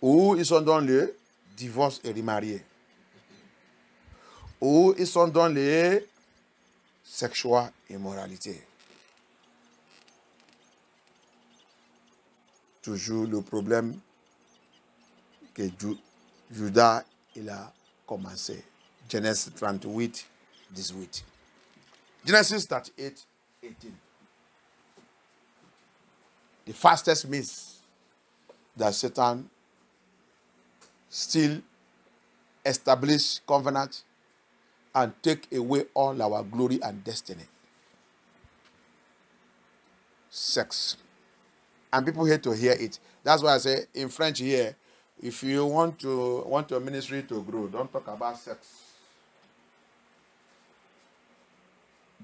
Ou ils sont dans le divorce et remariés. Ou ils sont dans les sexual immoralité. Toujours le problème que Judas il a commencé. Genèse 38, 18. Genesis 38, 18. The fastest means that Satan still establish covenant and take away all our glory and destiny. Sex. And people hate to hear it. That's why I say in French here, if you want your ministry to grow, don't talk about sex.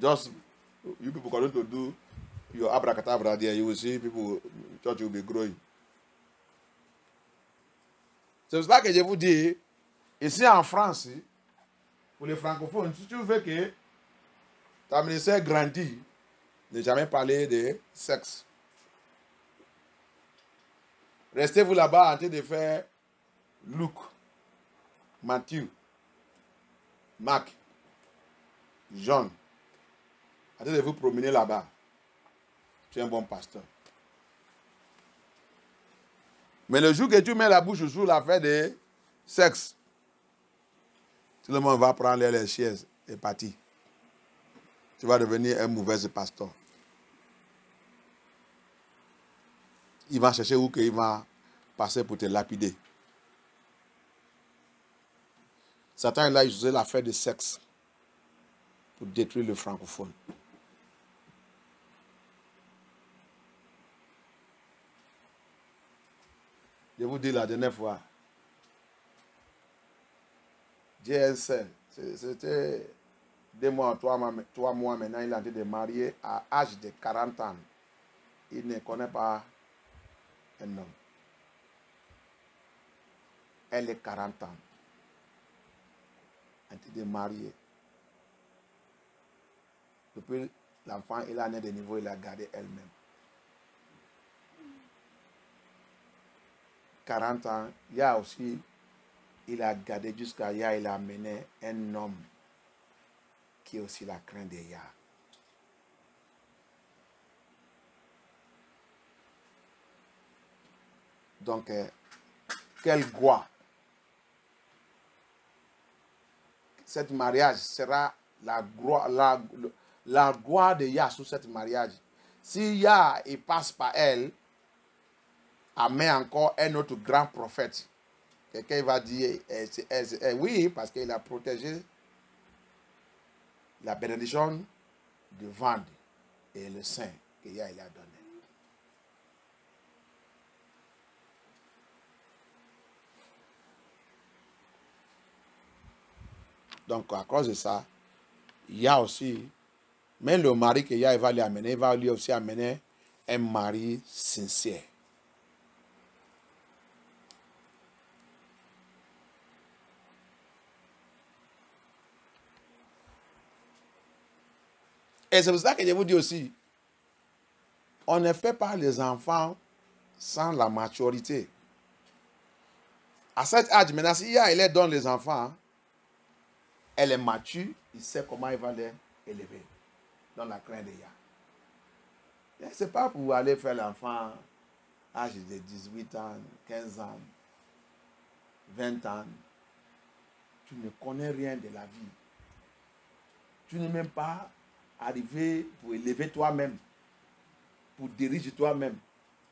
Just you people going to do your abracadabra there, you will see people, church will be growing. C'est pour ça que je vous dis, ici en France, pour les francophones, si tu veux que ta ministère grandisse, ne jamais parler de sexe. Restez-vous là-bas en train de faire Luc, Matthieu, Marc, Jean. En train de vous promener là-bas. Tu es un bon pasteur. Mais le jour que tu mets la bouche sur l'affaire de sexe, tout le monde va prendre les chaises et partir. Tu vas devenir un mauvais pasteur. Il va chercher où qu'il va passer pour te lapider. Satan il a utilisé l'affaire de sexe pour détruire le francophone. Je vous dis la dernière fois, JSL, c'était 2 mois, 3 mois maintenant, il a été marié à l'âge de 40 ans. Il ne connaît pas un homme. Elle est 40 ans. Elle a été mariée. Depuis l'enfant, il a né de niveau, il a gardé elle-même. 40 ans, il y a aussi, il a gardé jusqu'à hier, il a amené un homme qui est aussi la crainte de Yah. Donc, quelle gloire. Cet mariage sera la gloire de Yah sur cet mariage. Si Yah il passe par elle, amène encore un autre grand prophète. Quelqu'un va dire, oui, parce qu'il a protégé la bénédiction de vendre et le sein que Yah il a donné. Donc, à cause de ça, il y a aussi, même le mari que Yah va lui amener, il va lui aussi amener un mari sincère. Et c'est pour ça que je vous dis aussi, on ne fait pas les enfants sans la maturité. À cet âge, maintenant, si Yah il donne les enfants, elle est mature, il sait comment il va les élever dans la crainte de Yah. Ce n'est pas pour aller faire l'enfant à l'âge de 18 ans, 15 ans, 20 ans. Tu ne connais rien de la vie. Tu n'es même pas arrivé pour élever toi-même, pour diriger toi-même.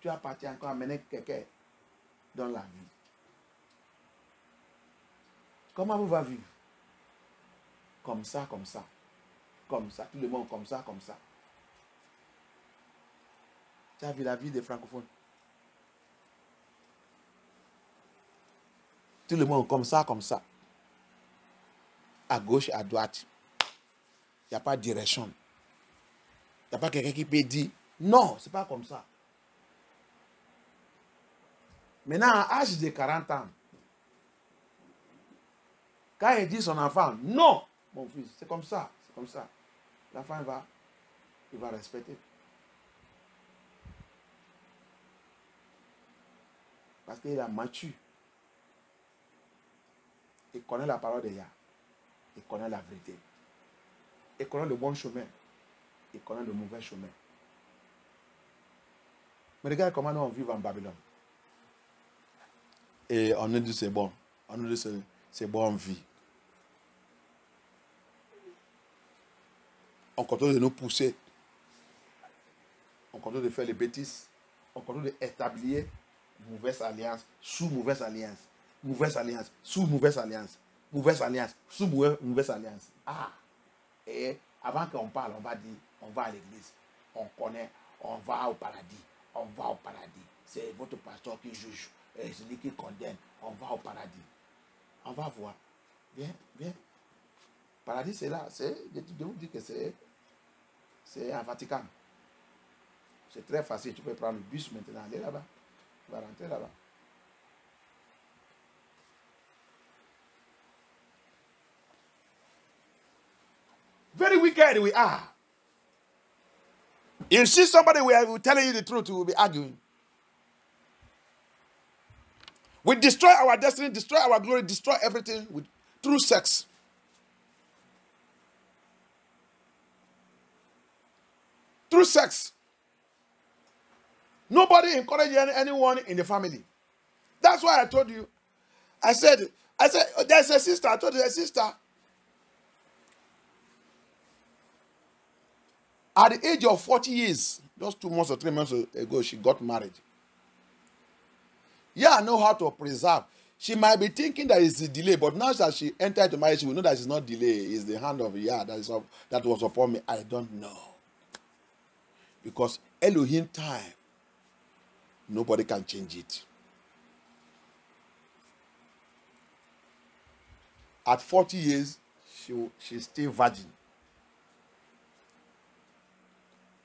Tu as parti encore à mener quelqu'un dans la vie. Comment vous va vivre? Comme ça, comme ça. Comme ça. Tout le monde comme ça, comme ça. Tu as vu la vie des francophones? Tout le monde comme ça, comme ça. À gauche, à droite. Il n'y a pas de direction. Il n'y a pas quelqu'un qui peut dire, non, ce n'est pas comme ça. Maintenant, à l'âge de 40 ans, quand il dit son enfant, non, mon fils, c'est comme ça, c'est comme ça. L'enfant, il va respecter. Parce qu'il a mature. Il connaît la parole de Yah. Il connaît la vérité. Il connaît le bon chemin. Il connaît le mauvais chemin. Mais regarde comment nous on vit en Babylone. Et on nous dit c'est bon. On nous dit c'est bon, on vit. On continue de nous pousser. On continue de faire les bêtises. On continue d'établir mauvaise alliance sous mauvaise alliance. Mauvaise alliance sous mauvaise alliance. Mauvaise alliance sous mauvaise alliance. Ah! Et avant qu'on parle, on va dire, on va à l'église. On connaît, on va au paradis. On va au paradis. C'est votre pasteur qui juge. Et c'est lui qui condamne. On va au paradis. On va voir. Viens, viens. Paradis, c'est là. Je vous dis que c'est en Vatican. C'est très facile. Tu peux prendre le bus maintenant, aller là-bas. Tu vas rentrer là-bas. Very wicked we are. You see somebody will telling you the truth, we will be arguing. We destroy our destiny, destroy our glory, destroy everything through sex. Through sex. Nobody encourages anyone in the family. That's why I told you. I said, there's a sister. I told you, a sister. At the age of 40 years, just 2 months or 3 months ago, she got married. Yeah, I know how to preserve. She might be thinking that it's a delay, but now that she entered into marriage, she will know that it's not delay. It's the hand of Yah that was upon me. I don't know. Because Elohim time, nobody can change it. At 40 years, she's still virgin.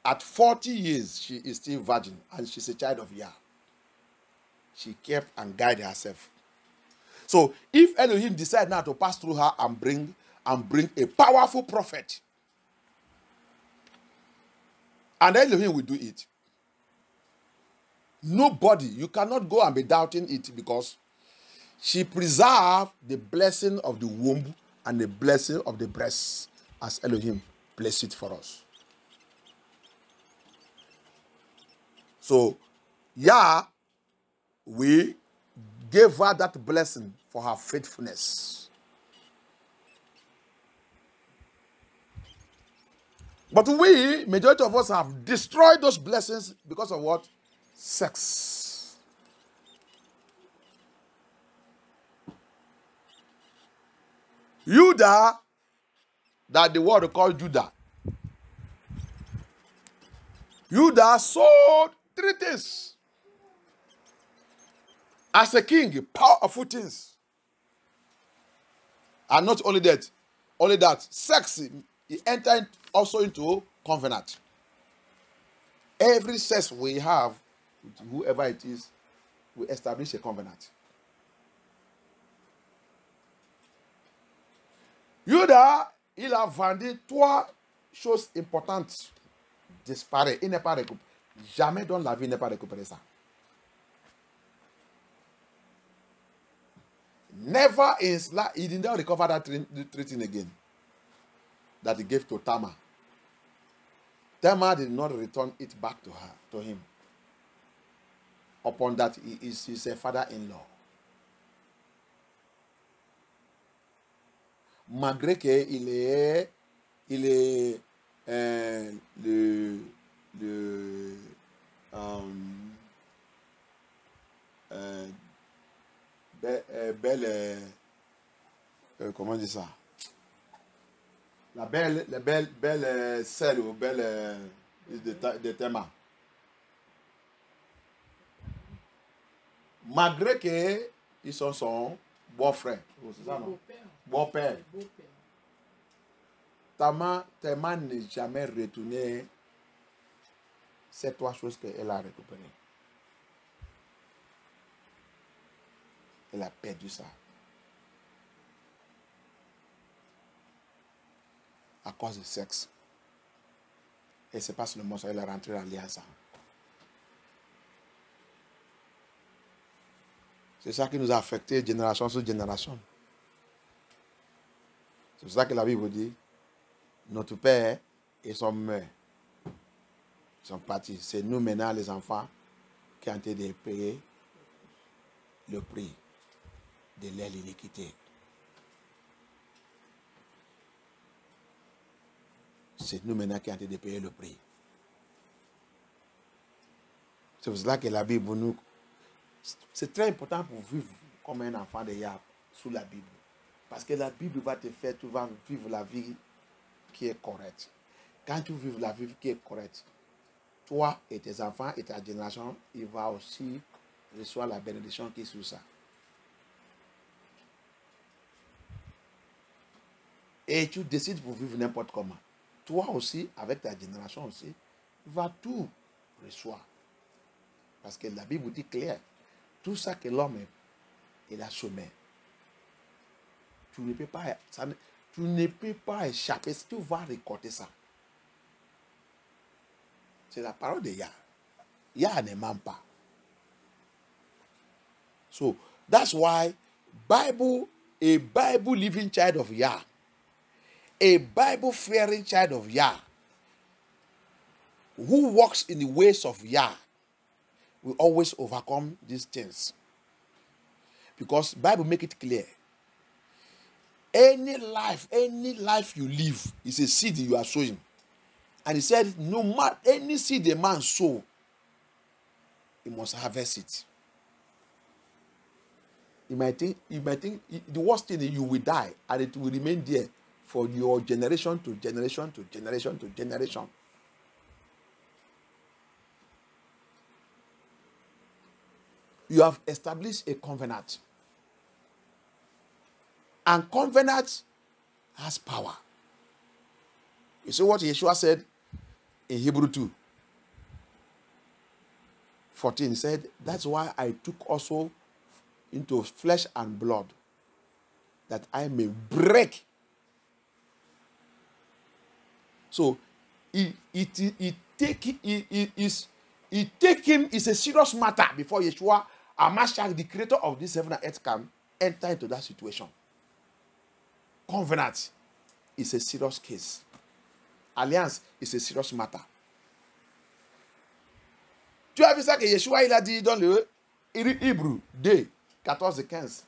At 40 years, she is still virgin, and she's a child of Yah. She kept and guided herself. So, if Elohim decide now to pass through her and bring a powerful prophet, and Elohim will do it. Nobody, you cannot go and be doubting it, because she preserved the blessing of the womb and the blessing of the breast as Elohim blessed it for us. So, Yah, we gave her that blessing for her faithfulness. But we, majority of us, have destroyed those blessings because of what? Sex. Judah, that the world called Judah. Judah sold 3 things. As a king, powerful things. And not only that, sex, he entered also into covenant. Every sex we have, with whoever it is, we establish a covenant. Judah, il a vendu 3 choses importantes disparaît. Il n'est pas récupéré. Jamais dans la vie, il n'est pas récupéré ça. Never in his life, he did not recover that 3 things again that he gave to Tamar. Tamar did not return it back to him. Upon that, he is his father-in-law. Malgré qu'il est comment dire ça? La belle sœur ou belle de Tamar. Malgré qu'ils sont son beau-frère. C'est ça, non? Beau-père. Tamar n'est jamais retourné ces 3 choses qu'elle a récupérées. Elle a perdu ça. À cause du sexe. Et c'est pas seulement ça, elle est rentrée dans l'alliance. C'est ça qui nous a affecté génération sur génération. C'est pour ça que la Bible dit, notre Père et son mère sont partis. C'est nous maintenant, les enfants, qui ont été de payer le prix de leur iniquité. C'est nous maintenant qui avons été de payer le prix. C'est pour cela que la Bible nous... C'est très important pour vivre comme un enfant de Yahweh sous la Bible. Parce que la Bible va te faire, tu vas vivre la vie qui est correcte. Quand tu vis la vie qui est correcte, toi et tes enfants et ta génération, il va aussi recevoir la bénédiction qui est sur ça. Et tu décides pour vivre n'importe comment. Toi aussi, avec ta génération aussi, va tout recevoir. Parce que la Bible dit clair, tout ça que l'homme il a semé, tu ne peux pas échapper, tu vas récolter ça. C'est la parole de Yah. Yah ne ment pas. So, that's why a Bible living child of Yah, a Bible fearing child of Yah, who walks in the ways of Yah, will always overcome these things. Because Bible make it clear. Any life you live is a seed you are sowing. And he said, no matter any seed a man sow, he must harvest it. You might think the worst thing is you will die, and it will remain there for your generation to generation to generation to generation. You have established a covenant. And covenant has power. You see what Yeshua said in Hebrew 2:14. He said, that's why I took also into flesh and blood, that I may break. So it take him is a serious matter before Yeshua, Mashiach, the creator of this heaven and earth, can enter into that situation. Covenant is a serious case. Alliance is a serious matter. Tu as vu ça que Yeshua il a dit dans le Hébreu 2, 14 et 15.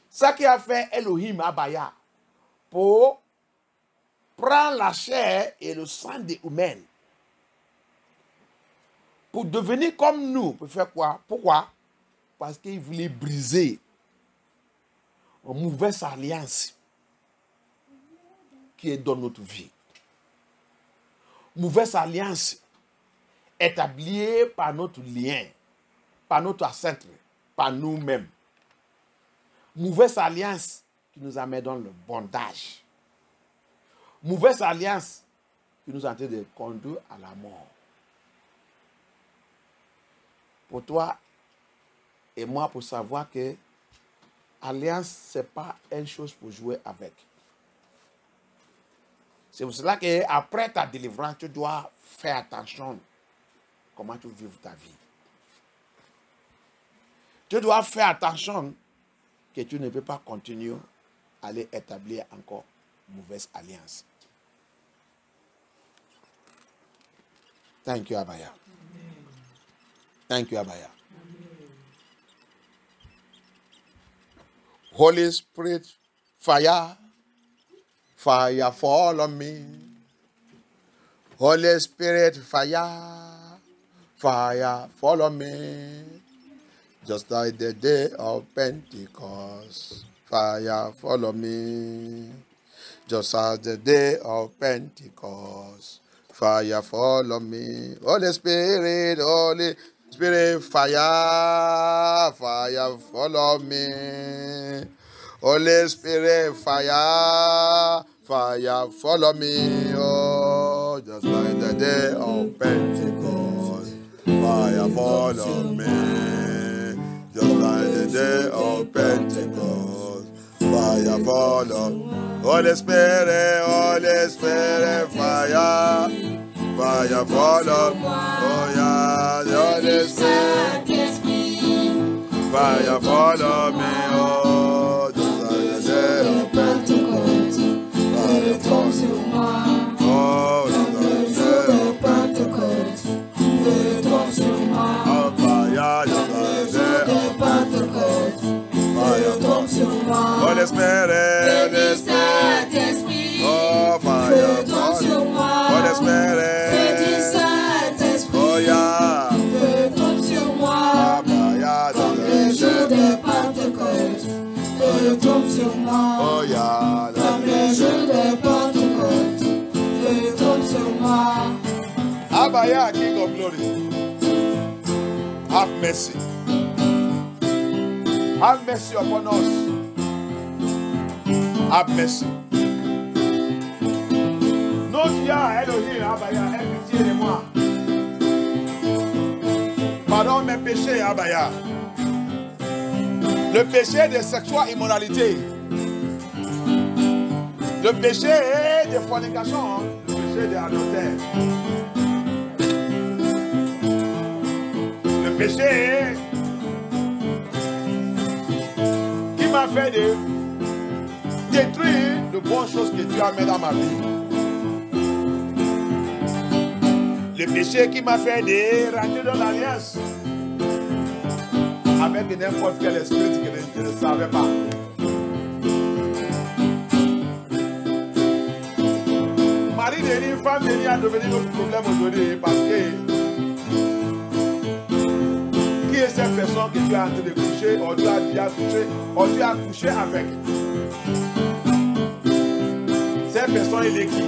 Ça qui a fait Elohim Abaya pour prendre la chair et le sang des humains. Pour devenir comme nous, pour faire quoi? Pourquoi? Parce qu'il voulait briser une mauvaise alliance qui est dans notre vie. Mauvaise alliance établie par notre lien, par notre ancêtre, par nous-mêmes. Mauvaise alliance qui nous amène dans le bondage. Mauvaise alliance qui nous a en train de conduire à la mort. Pour toi et moi, pour savoir que alliance, ce n'est pas une chose pour jouer avec. C'est pour cela qu'après ta délivrance, tu dois faire attention comment tu vis ta vie. Tu dois faire attention que tu ne peux pas continuer à aller établir encore une mauvaise alliance. Thank you, Abaya. Thank you, Abaya. Holy Spirit, fire, fire fall on me. Holy Spirit, fire, fire fall on me. Just like the day of Pentecost, fire fall on me. Just as the day of Pentecost, fire fall on me. Holy Spirit, fire, fire follow me. Holy Spirit, fire, fire follow me. Oh, just like the day of Pentecost, fire follow me. Just like the day of Pentecost, fire follow. Holy Spirit, fire. Fire follow, oh yeah, the Holy Spirit. Fire follow me, oh, just like the day of Pentecost. l'espérer, Saint-Esprit, oh, que tombe sur moi. oh, l'espérer, Petit Saint-Esprit, oh, ya, que tombe sur moi. abaya, Comme le jour de Pentecôte, que tombe sur moi. oh, ya, Comme le jour de Pentecôte, que tombe sur moi. abaya, King of Glory, have mercy. Have mercy upon us. Have mercy. Notre Yah Elohim, Abaya, aie pitié de moi. Pardonne mes péchés, Abaya. Le péché de sexuelle immoralité. Le péché de fornication. Le péché d'adultère. Le péché qui m'a fait de détruire de bonnes choses que Dieu a mis dans ma vie. Le péché qui m'a fait de rentrer dans l'alliance avec n'importe quel esprit que je ne savais pas. Marie devenue femme devenue à devenir notre problème aujourd'hui parce que qui est cette personne que tu es en train de coucher ou tu as déjà couché ou tu as couché avec? Cette personne il est qui?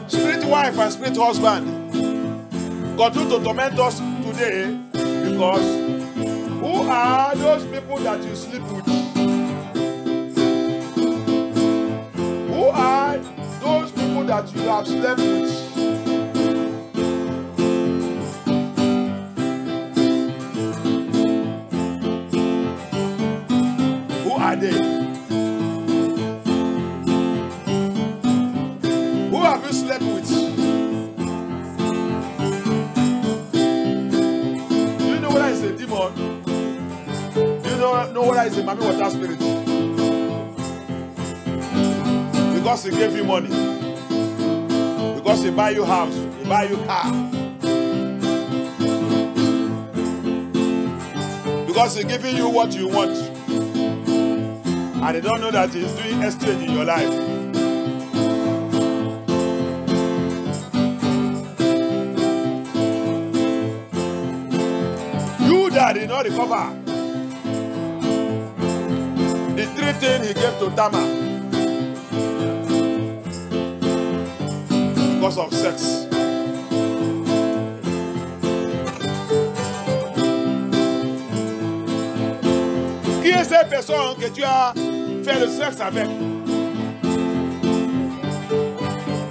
Spirit wife and spirit husband. Continue to torment us today because who are those people that you sleep with? Who are those people that you have slept with? Who are they? Who have you slept with? Do you know whether it's a demon? Do you know whether it's a Mami Water spirit? Because he gave you money. Because he buy you house. He buy you car. Because he's giving you what you want. And they don't know that he's doing exchange in your life. You that did not recover the 3 things he gave to Tamar because of sex. Qui est cette personne que tu as fait le sexe avec?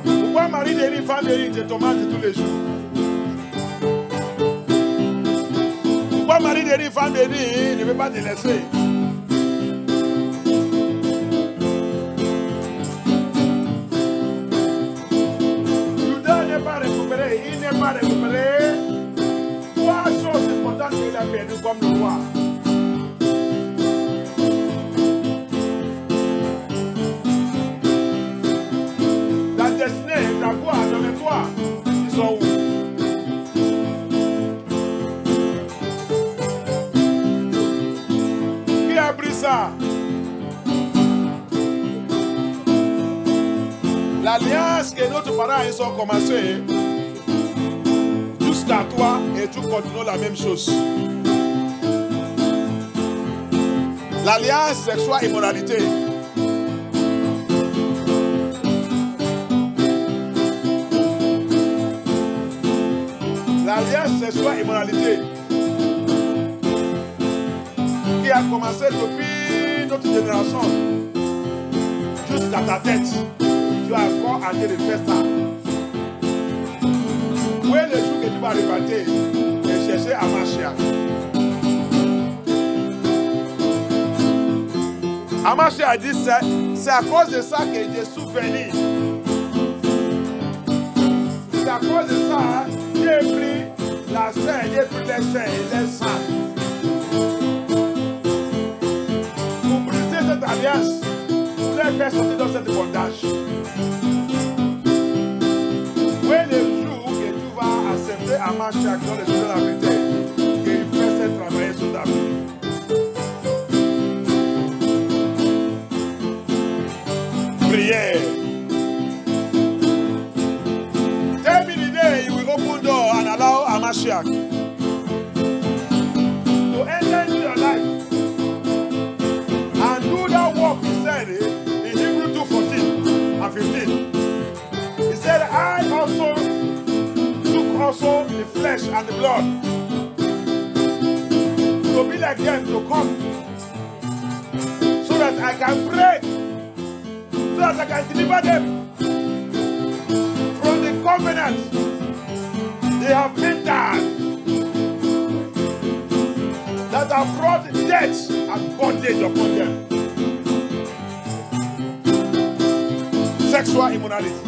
Pourquoi mari de une femme te tomate tous les jours? Pourquoi mari de une femme ne veut pas te laisser? Judas n'est pas récupéré, il n'est pas récupéré. 3 choses importantes qu'il a perdu comme le roi. Ta voix dans les toits, ils sont où? Qui a pris ça? L'alliance que notre parents ils ont commencé jusqu'à toi et tu continues la même chose. L'alliance sexuelle immoralité. L'alliance sexuelle immoralité qui a commencé depuis notre génération jusqu'à ta tête. Tu as encore arrêté de faire ça. Où est le jour que tu vas repartir et chercher à Amashia? Amashia a dit c'est à cause de ça que j'ai souffert. C'est à cause de ça j'ai pris la chair, j'ai pris les chairs et les sangs. Pour briser cette alliance, pour les faire sortir dans cette bondage. Où est le jour que tu vas accepter à marcher dans les choses de la vérité, qu'il fait cette travail sur ta vie? Mashiach to enter into your life and do that work he said in Hebrew 2:14 and 15. He said, I also took also the flesh and the blood to be like them, to come, so that I can break, so that I can deliver them from the covenant they have entered that have brought death and bondage upon them. Sexual immorality.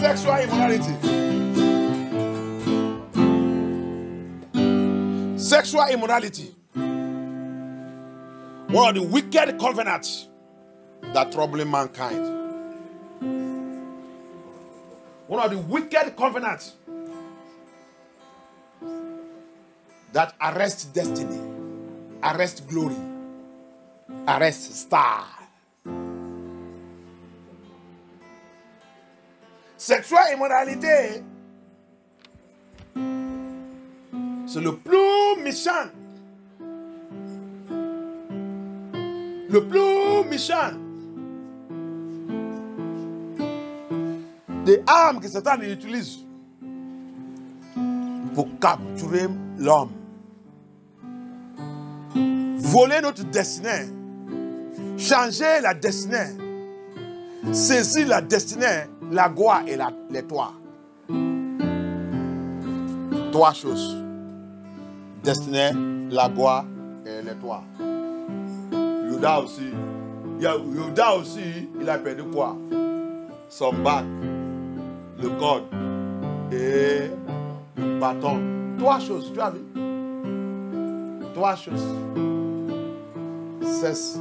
Sexual immorality. Sexual immorality. One of the wicked covenants that trouble mankind. One of the wicked covenants that arrest destiny, arrest glory, arrest star. Sexual immoralité, c'est le plus méchant. Le plus méchant des armes que Satan utilise pour capturer l'homme, voler notre destinée, changer la destinée, saisir la destinée, la gloire et les toits. Trois choses. Destinée, la gloire et les toits. Yoda aussi, il a perdu quoi? Son bac, le code et le bâton. Trois choses, tu as vu? Trois choses. Cesse.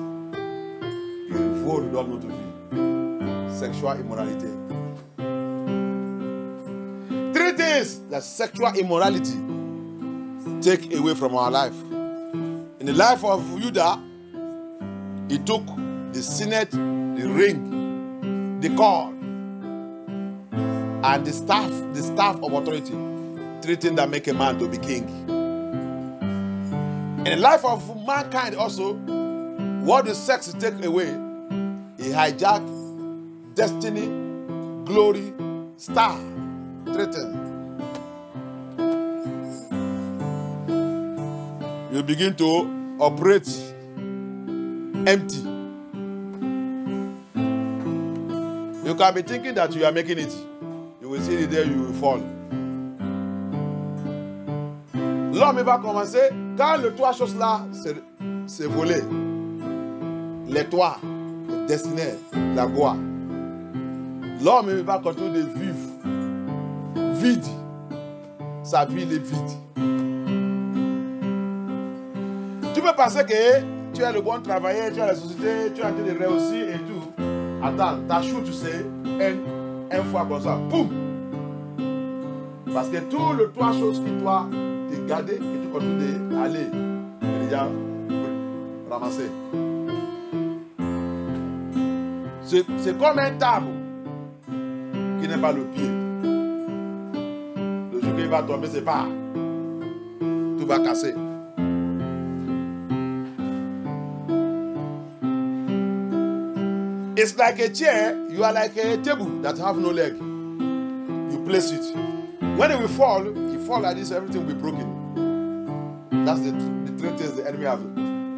Il vole dans notre vie. Sexual immorality. Three things that sexual immorality take away from our life. In the life of Judah, he took the signet, the ring, the cord, and the staff of authority. Three things that make a man to be king. In the life of mankind also, what the sex take away, he hijacked destiny, glory, star. Three things. You begin to operate empty. You can be thinking that you are making it. You will see it there, you will fall. L'homme va commencer, quand les trois choses là, c'est volé. Les toits, le destiné, la gloire. L'homme va continuer de vivre vide. Sa vie est vide. Tu peux penser que tu es le bon travailleur, tu as la société, tu es en train de réussir et tout. Attends, ta chou, tu sais, une fois comme ça, boum! Parce que toutes les trois choses qui doivent te garder, que tu continues d'aller, déjà ramasser. C'est comme un table qui n'est pas le pied. Le jour qu'il va tomber, c'est pas. Tout va casser. It's like a chair, you are like a table that have no leg. You place it. When it will fall like this, everything will be broken. That's the three things the enemy have.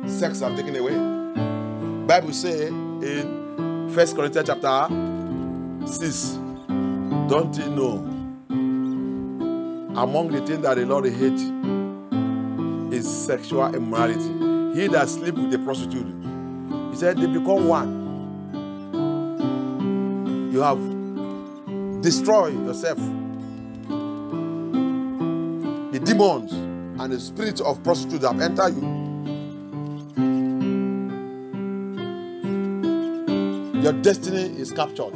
Sex have taken away. Bible says in 1 Corinthians chapter 6, don't you know, among the things that the Lord hates is sexual immorality. He that sleeps with a prostitute, he said they become one. You have destroyed yourself. The demons and the spirits of prostitutes have entered you. Your destiny is captured.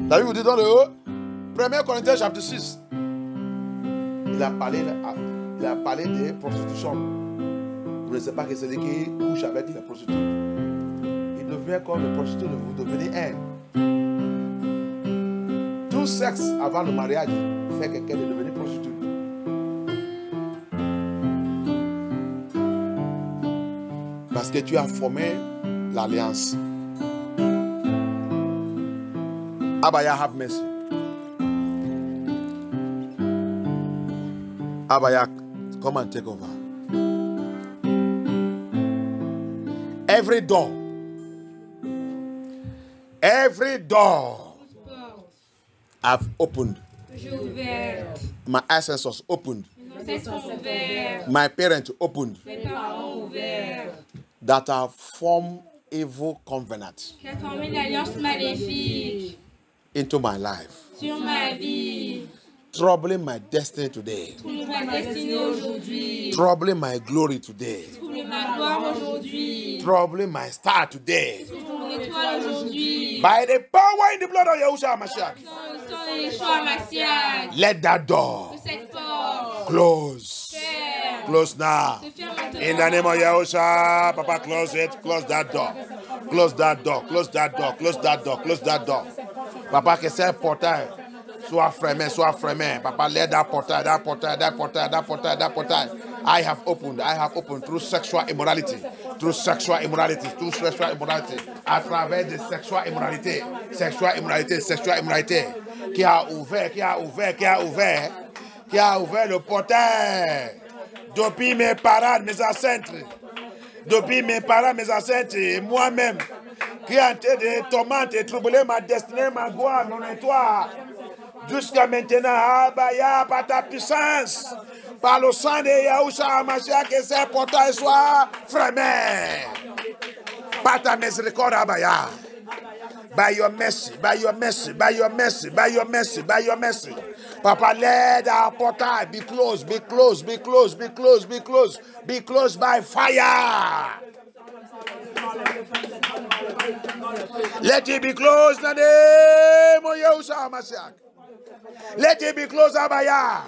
David vous dit dans le 1 Corinthiens chapitre 6, il a parlé de prostitution. Vous ne savez pas que c'est celui qui couche avec les prostituées. Il ne devient comme le prostitué, vous devenez un. Tout sexe avant le mariage fait quelqu'un de devenir prostitué. Parce que tu as formé l'alliance. Abaya, have mercy. Abaya, come and take over. Every door I've opened. My ancestors opened. My parents opened. That have formed evil covenant into my life, troubling my destiny today, troubling my glory today, troubling my star today. By the power in the blood of Yahushua Mashiach, let that door close. Close now. In the name of Yahushua, Papa, close it. Close that door. Close that door. Close that door. Close that door. Close that door. Papa, que c'est portail soit fermé. Papa, let that portail. I have opened through sexual immorality. À travers de sexual immoralité. Qui a ouvert le portail. Depuis mes parents, mes ancêtres, et moi-même, qui ont été de tourmenter et troubler ma destinée, ma gloire, mon étoile, jusqu'à maintenant, Abaya, par ta puissance, par le sang de Yahushua Mashiach, que ces portails soient fermés. Par ta miséricorde, Abaya. By your mercy. Papa, let our portal be closed by fire. Let it be closed in the name of Yahushua Mashiach. Let it be closed, Abaya.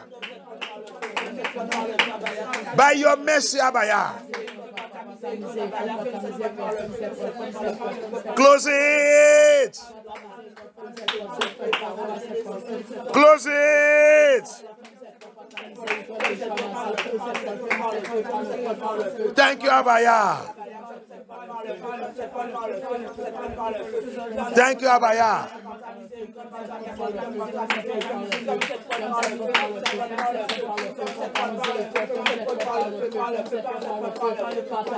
By your mercy, Abaya. Close it. Close it. Thank you, Abaya. Thank you, Abaya.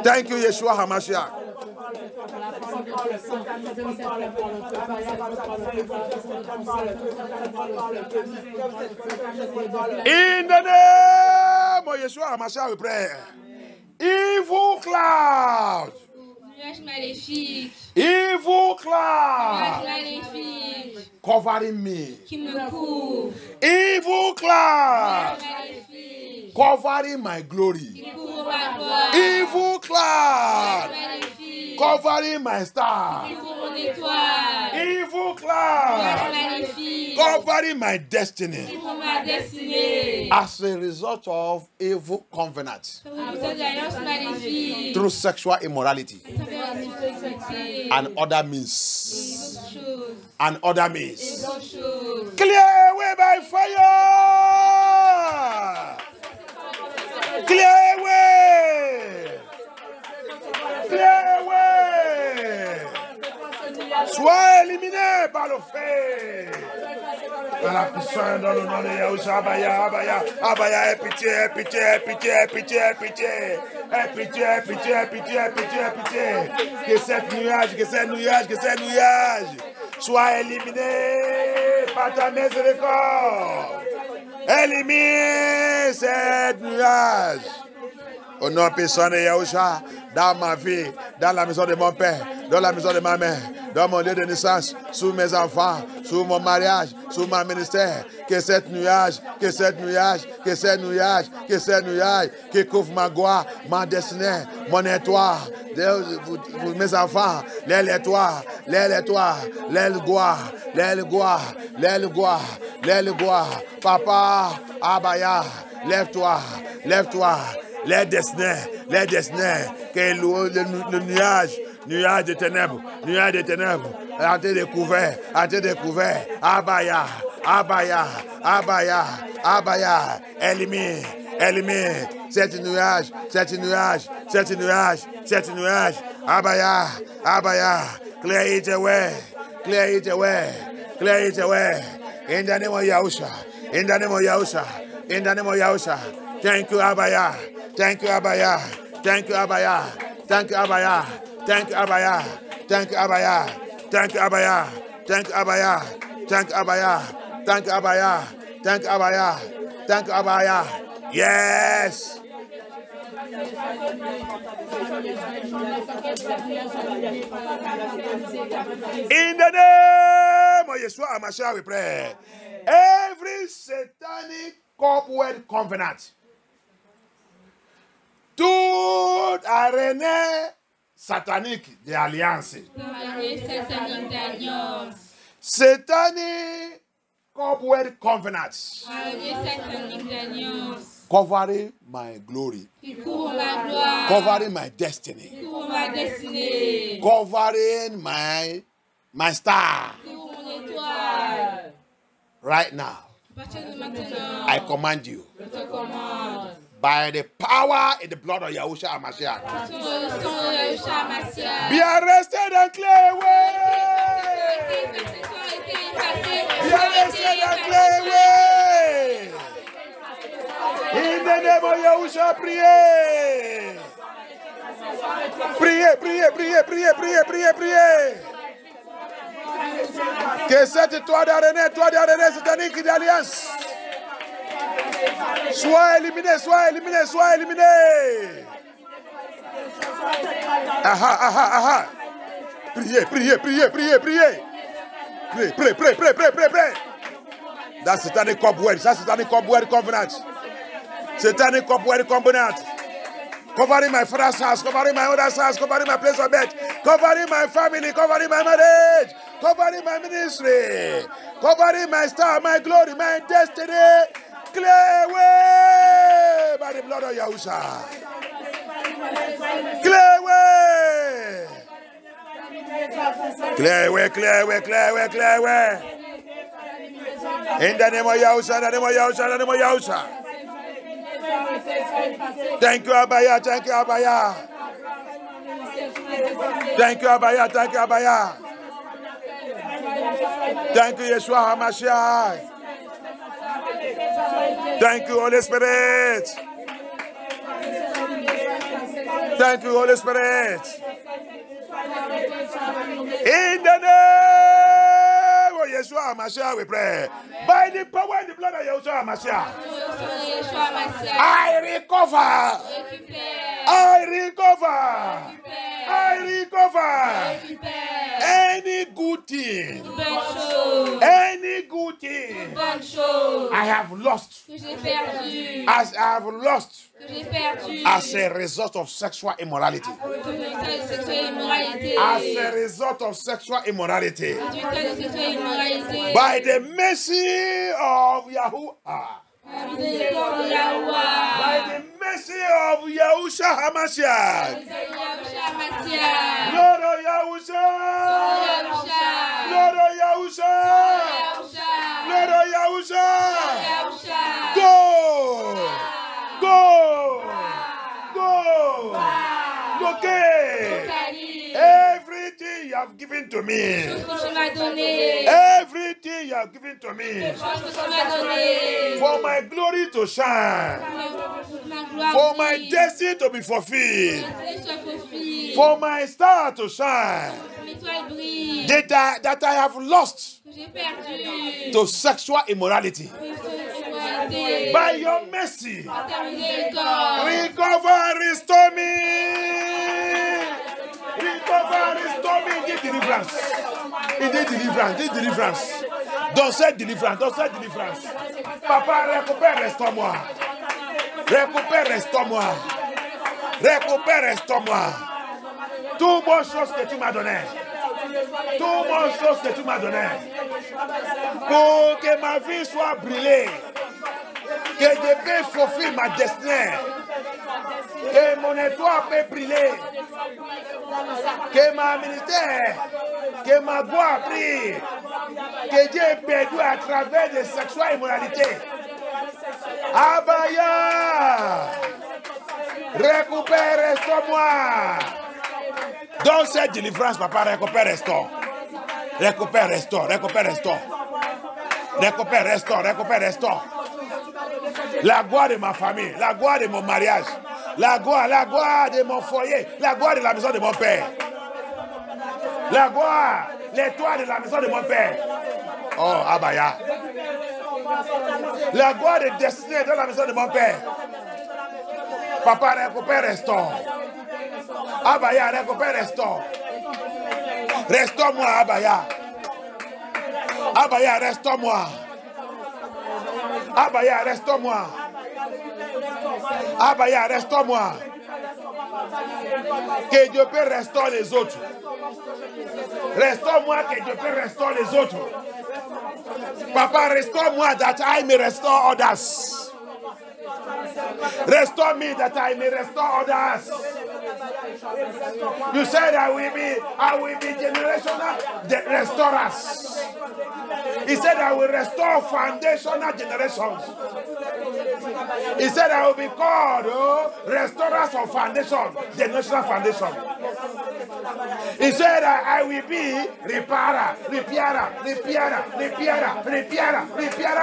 Thank you, Yeshua HaMashiach. In the name of Yeshua HaMashiach, we pray. Evil cloud. Evil cloud. Covering me. Evil cloud. Covering my glory. Evil cloud. Covering my star. Evil cloud. Covering my destiny. As a result of evil covenant. Through sexual immorality. And other means. Clear away by fire. Clear away. Sois éliminé par le feu. Par la puissance dans le nom de Yahushua, Abaya, aie pitié. Que cette nuage soit éliminé par ta miséricorde. Élimine cette nuage. Au nom puissant de Yahushua, dans ma vie, dans la maison de mon père, dans la maison de ma mère, dans mon lieu de naissance, sous mes enfants, sous mon mariage, sous mon ministère, que cette nuage qui couvre ma gloire, ma destinée, mon étoile, mes enfants, l'aile gloire. Papa, Abaya, lève-toi. Les destinées, que le nuage nuage de ténèbres, à te découvert, abaya, élimine, cette nuage, abaya, clear it away, in the name of Yahusha, in the name of Yahusha, thank you, abaya, thank you, abaya, yes. In the name of Yeshua HaMashiach we pray. Every satanic cobweb covenant, toute arène satanique d'alliance, satanic cobweb covenant, covering my glory, covering my destiny, covering my star. Right now, I command you by the power in the blood of Yahushua HaMashiach, be arrested and clear away. Be arrested and clear away. In the name of Yahushua, priez. Que cette toile d'araignée satanique d'alliance soit éliminée. Priez. Pray. That's satanic cobweb. Covenant. Satanic cobweb covenant. Covering my father's house, covering my mother's house, covering my place of birth, covering my family, covering my marriage, covering my ministry, covering my star, my glory, my destiny. Clear away by the blood of Yahushua. Clear away. In the name of Yahushua. Thank you, Abaya. Thank you, Abaya, Thank you, Yeshua HaMashiach. Thank you, Holy Spirit. In the name of Yeshua HaMashiach we pray. By the power and the blood of Yeshua HaMashiach, I recover any good thing I have lost, as a result of sexual immorality. By the mercy of Yahuwah. By the mercy of Yahushua HaMashiach. Lord of Yahushua. Go. Okay. Everything you have given to me. For my glory to shine. For my destiny to be fulfilled. For my star to shine. That I have lost to sexual immorality. By your mercy, recover, restore me. Give deliverance. Don't say deliverance. Papa, récupère, restaure-moi. Tout bonne chose que tu m'as donné. Pour que ma vie soit brûlée. Que je peux fulfill ma destinée. Que mon étoile peut briller. Que ma ministère, que ma gloire brille. Que Dieu est perdu à travers des sexuelles immoralités. Abaya, récupère, restaure-moi. Dans cette délivrance, papa, récupère, restaure. Récupère, restaure, récupère, restaure. Récupère, restaure, récupère, restaure. La gloire de ma famille, la gloire de mon mariage, la gloire de mon foyer, la gloire de la maison de mon père. La gloire, l'étoile de la maison de mon père. Oh, Abaya. La gloire de destinée dans la maison de mon père. Papa, récupère, restaure. Abaya, récupère, restaure. Restaure-moi, Abaya. Abaya, restaure-moi. Abaya, restaure-moi. Abaya, restaure-moi. Que Dieu peut restaurer les autres. Restaure-moi, que Dieu peut restaurer les autres. Papa, restore-moi that I may restore others. Restore me that I may restore others. You said I will be generational restorers. He said I will restore foundational generations. He said I will be called restorers of foundation, generational foundation. He said I will be repairer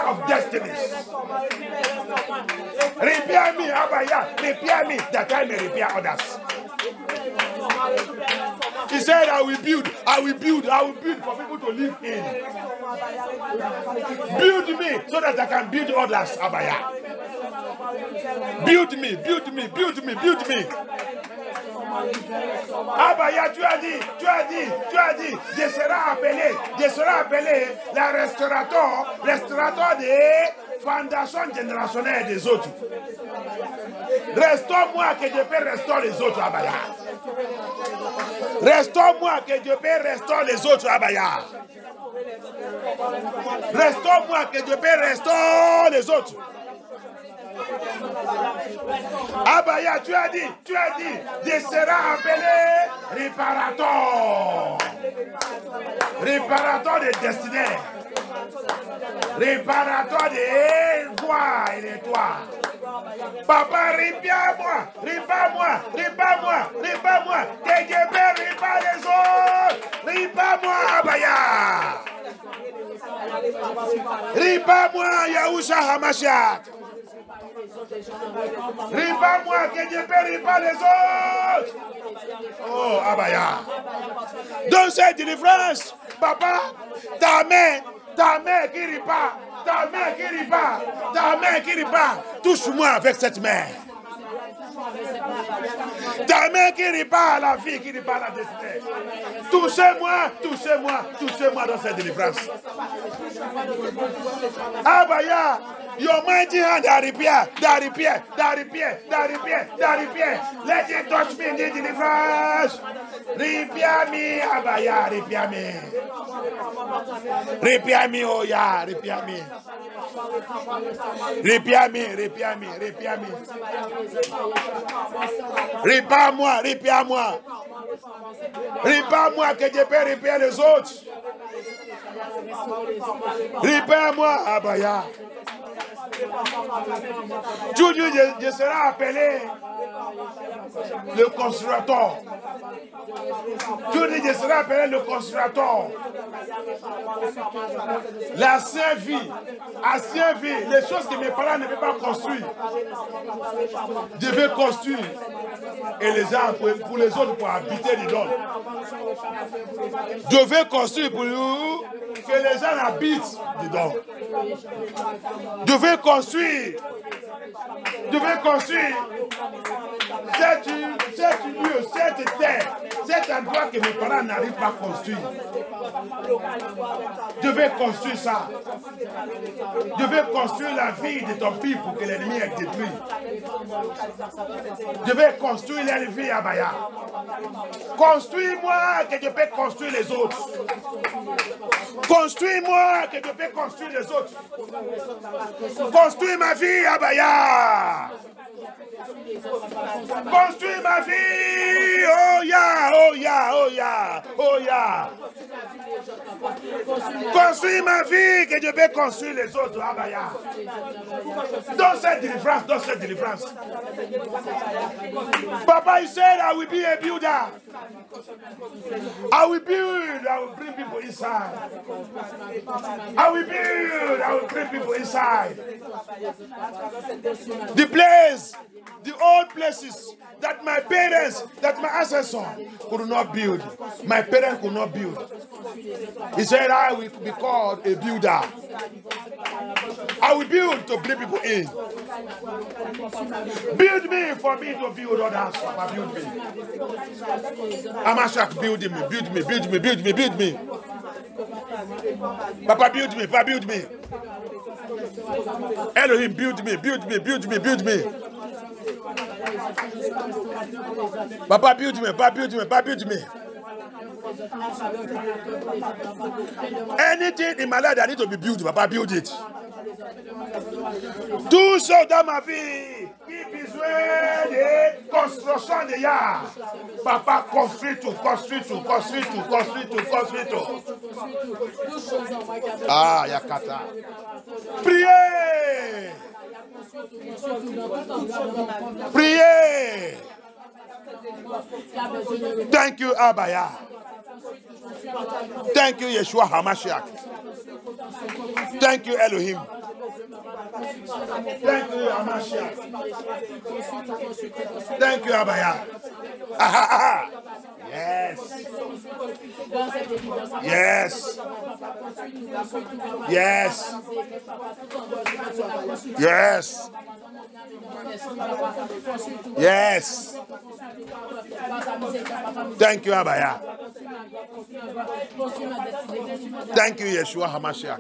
of destinies. Repair me, Abaya, repair me that I may repair others. He said I will build for people to live in. Build me so that I can build others, Abaya. Build me. Abaya, tu as dit, je serai appelé la restaurateur des fondations générationnelles des autres. Restaure-moi que Dieu peut restaurer les autres, Abaya. Restaure-moi que Dieu peut restaurer les autres, Abaya. Restaure-moi que Dieu peut restaurer les autres. Abaya, tu as dit, je serai appelé réparateur de destinée, réparateur des voies et des toits. Papa, répare-moi, que Dieu peut réparer les autres. Répare-moi, Abaya. Répare-moi, Yahushua Hamashiach. Répare-moi, que Dieu peut réparer les autres. Oh, Abaya. Dans cette délivrance, papa, ta main qui répare, touche-moi avec cette main. Ta main qui répare la vie, qui répare la destinée. Touchez-moi dans cette délivrance. Abaya, your mighty hand that repair. Let it touch me in the deliverance. Repair me, Abaya, repair me. Repair me, oh yeah, repair me. Repair me. Répare-moi. Répare-moi que Dieu peut réparer les autres. Répare-moi, Abaya. Tu dis, je serai appelé le constructeur. Tu dis, je serai appelé le constructeur. L'ancienne vie, les choses que mes parents ne peuvent pas construire, je vais construire. Et les gens, pour les autres, pour habiter dedans. Je vais construire pour nous, que les gens habitent dedans. Je vais construire cette lieu, cette terre, cet endroit que mes parents n'arrivent pas à construire. Je vais construire ça. Je vais construire la vie de ton pays pour que l'ennemi est détruit. Je vais construire la vie à Abaya. Construis-moi que je peux construire les autres. Construis-moi que je peux construire les autres. Construis ma vie, Abaya. Construis ma vie. Oh yeah, oh yeah, oh yeah, oh yeah. Construis ma vie, que Dieu peut construire les autres. Abaya. Don't say deliverance, don't say deliverance. Papa, he said, I will be a builder. I will build, I will bring people inside. I will build, I will bring people inside. The place, the old places that my parents, that my ancestors could not build. My parents could not build. He said, I will be called a builder. I will build to bring people in. Build me for me to build others. Papa, build me. Amashak, build me, build me, build me, build me, build me. Papa, build me, Papa, build me. Elohim, build me, build me, build me, build me. Papa, build me, Papa, build me, Papa, build me. Anything in my life that needs to be built, Papa, build it. Tout ça dans ma vie qui besoin de construction de yard. Papa, construis tout, construis tout, construis tout, construis tout, construis tout. Ah, Yakata. Priez. Priez. Thank you, Abaya. Thank you, Yeshua HaMashiach. Thank you, Elohim. Thank you, HaMashiach. Thank you, Abaya. Aha, aha. Yes. Yes. Yes. Yes. Yes. Thank you, Abaya. Thank you, Yeshua HaMashiach.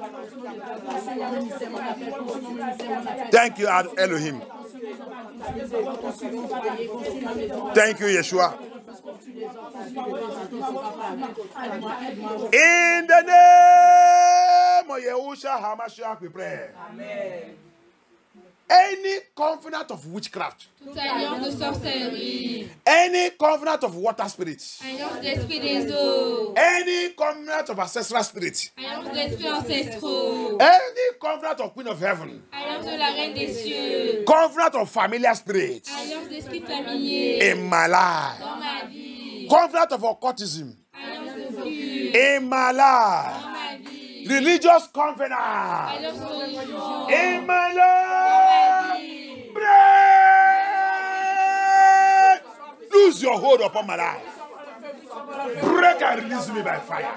Thank you, Elohim. Thank you, Yeshua. In the name of Yeshua HaMashiach, we pray. Amen. Any covenant of witchcraft, any covenant of water spirits, any covenant of ancestral spirits, any covenant of Queen of Heaven, covenant of familiar spirits in my life, covenant of occultism in my life, religious covenant in my life. Break! Lose your hold upon my life. Break and release me by fire.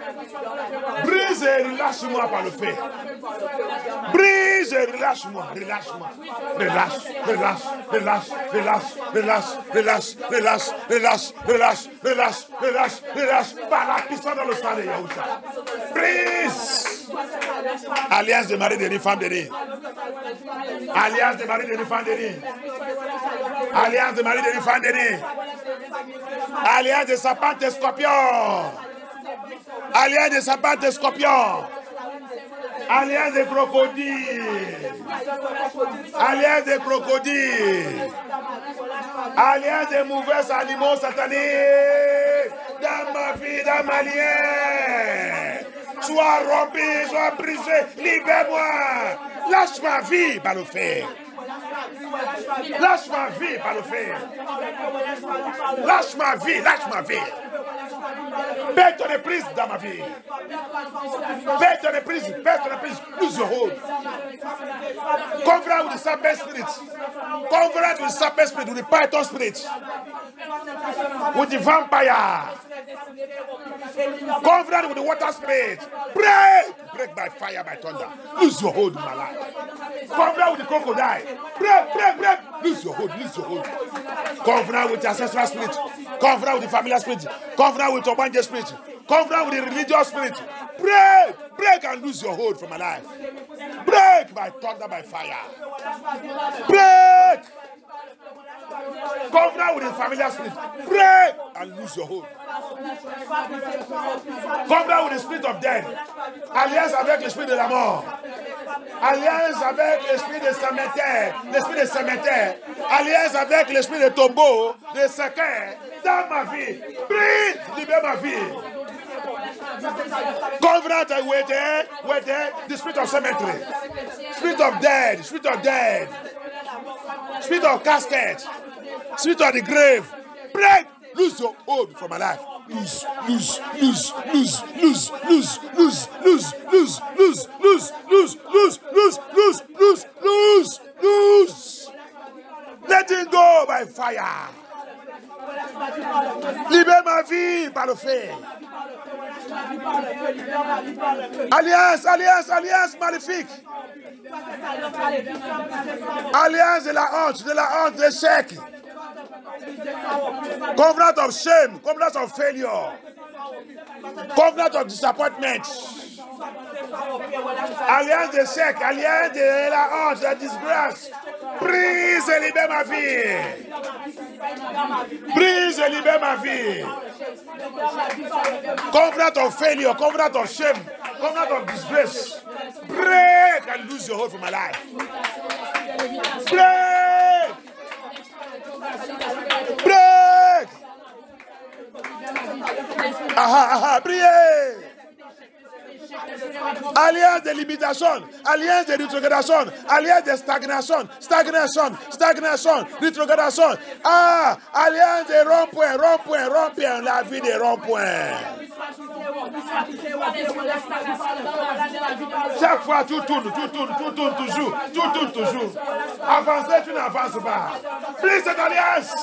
Brise et relâche-moi par le feu. Brise et relâche-moi, relâche-moi. Relâche, relâche, relâche, relâche, relâche, relâche, relâche, relâche, relâche, relâche, relâche, relâche, par la puissance dans le sang de Yahusha. Brise! Alliance de mari de femme de riz. Alliance de mari de femme de riz. Alliance de mari de femme de riz. Alliance de serpent et scorpion. Alliance de serpent et scorpion. Alliance de crocodile. Alliance de crocodile. Alliance de mauvais animaux sataniques. Dans ma vie, dans ma lien. Sois rompu, sois brisé, libère-moi. Lâche ma vie par le fer. Lâche ma vie par le fer. Lâche ma vie, lâche ma vie. Paie ton éprise dans ma vie. Paie ton éprise, lose your hold. Covenant with the serpent spirit. Covenant with the serpent spirit, with the python spirit. With the vampire. Covenant with the water spirit. Break! Break by fire, by thunder. Lose your hold in my life. Covenant with the crocodile. Break, break, break. Lose your hold, lose your hold. Covenant with the ancestral spirit. Covenant with the familiar spirit. Covenant with the Obanje spirit. Covenant with the religious spirit. Break, break and lose your hold from my life. Break by thunder, by fire. Break. Covenant with the familiar spirit. Break and lose your hold. Covenant with the spirit of death. Alliance avec le spirit de la mort. Alliance avec l'esprit de Séméter. Alliance avec l'esprit de tombeau, de séquin. Dans ma vie. Prie, libère ma vie. Covenant with the spirit of cemetery. Spirit of dead. Spirit of casket. Spirit of the grave. Break. Lose your hold from my life. Lose. Let it go by fire. Libère ma vie par le feu. Alliance maléfique. Alliance de la honte, de l'échec. Covenant of shame, covenant of failure, covenant of disappointment. Alliance d'échec, alliance de la honte, de la disgrâce. Prise et libère ma vie. Prise et libère ma vie. Covenant of failure, covenant of shame, covenant of disgrace. Break and lose your hold from my life. Break. Break. Priez. Alliance de limitation, alliance de rétrogradation, alliance de stagnation, rétrogradation. Alliance de rond-point, la vie des ronds-points. Chaque fois, tout tourne toujours. Avancer, tu n'avances pas. Prise cette alliance.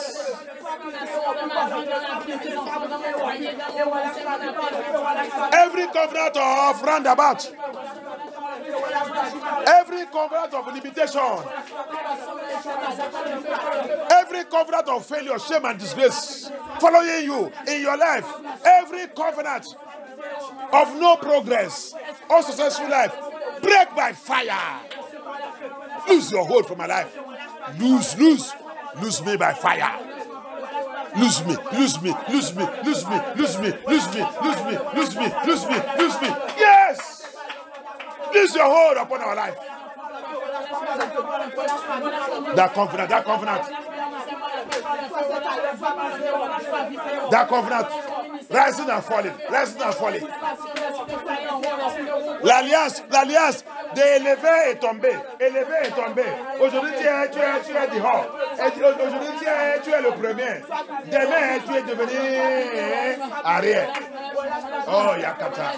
Every covenant of roundabout, every covenant of limitation, every covenant of failure, shame and disgrace following you in your life, every covenant of no progress or successful life, break by fire. Lose your hold from my life. Lose me by fire. Lose me. Yes! Lose your hold upon our life. That covenant. Rising and falling. L'alliance d'élever et tomber. Aujourd'hui, tu es dehors. Aujourd'hui, tu es le premier. Demain, tu es devenu arrière. Oh, Yakata.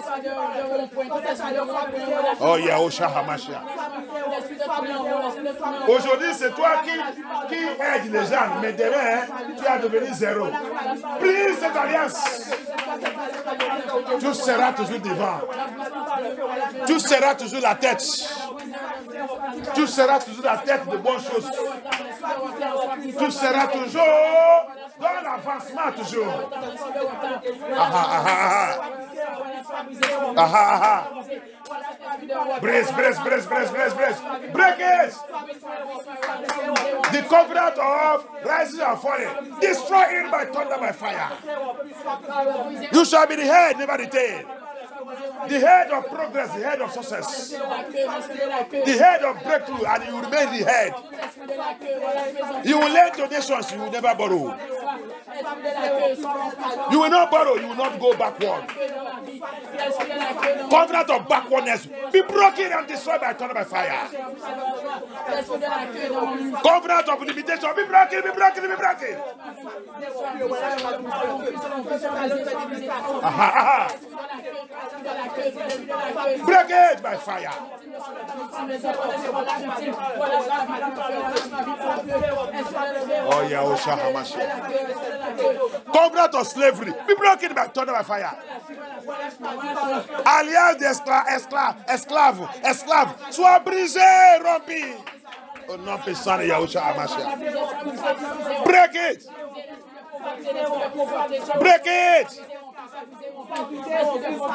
Oh, Yaosha Hamasha. Aujourd'hui, c'est toi qui aide les gens, mais demain, tu es devenu zéro. Prise cette alliance. Tu seras toujours devant. Tu seras toujours la tête. Tu seras toujours la tête de bonnes choses. Tu seras toujours dans l'avancement toujours. Brace. Break it. The covenant of rising and falling. Destroy it by thunder, by fire. You shall be the head, never the tail. The head of progress, the head of success, the head of breakthrough, and you remain the head. You will lend to nations, you will never borrow. You will not borrow, you will not go backward. Covenant of backwardness, be broken and destroyed by thunder, by fire. Covenant of limitation, be broken. Break it by fire. Oh, Yaosha Hamashiach. Covenant of slavery, be broken by thunder, by fire. Alliance d'esclave, sois brisé, rompu. Au nom puissant de Yaosha Hamashiach. Break it.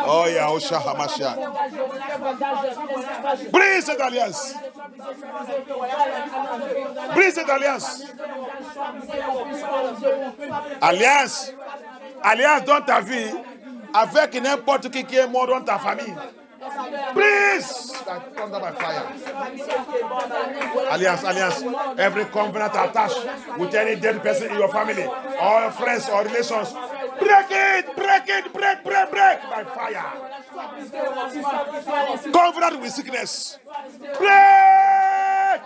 Oh, Yaosha Hamashiach. Brise cette alliance. Alliance dans ta vie avec n'importe qui est mort dans ta famille. Brise by thunder, by fire. Alliance. Every covenant attached with any dead person in your family, or your friends or relations, break it by fire. Covenant with sickness, break.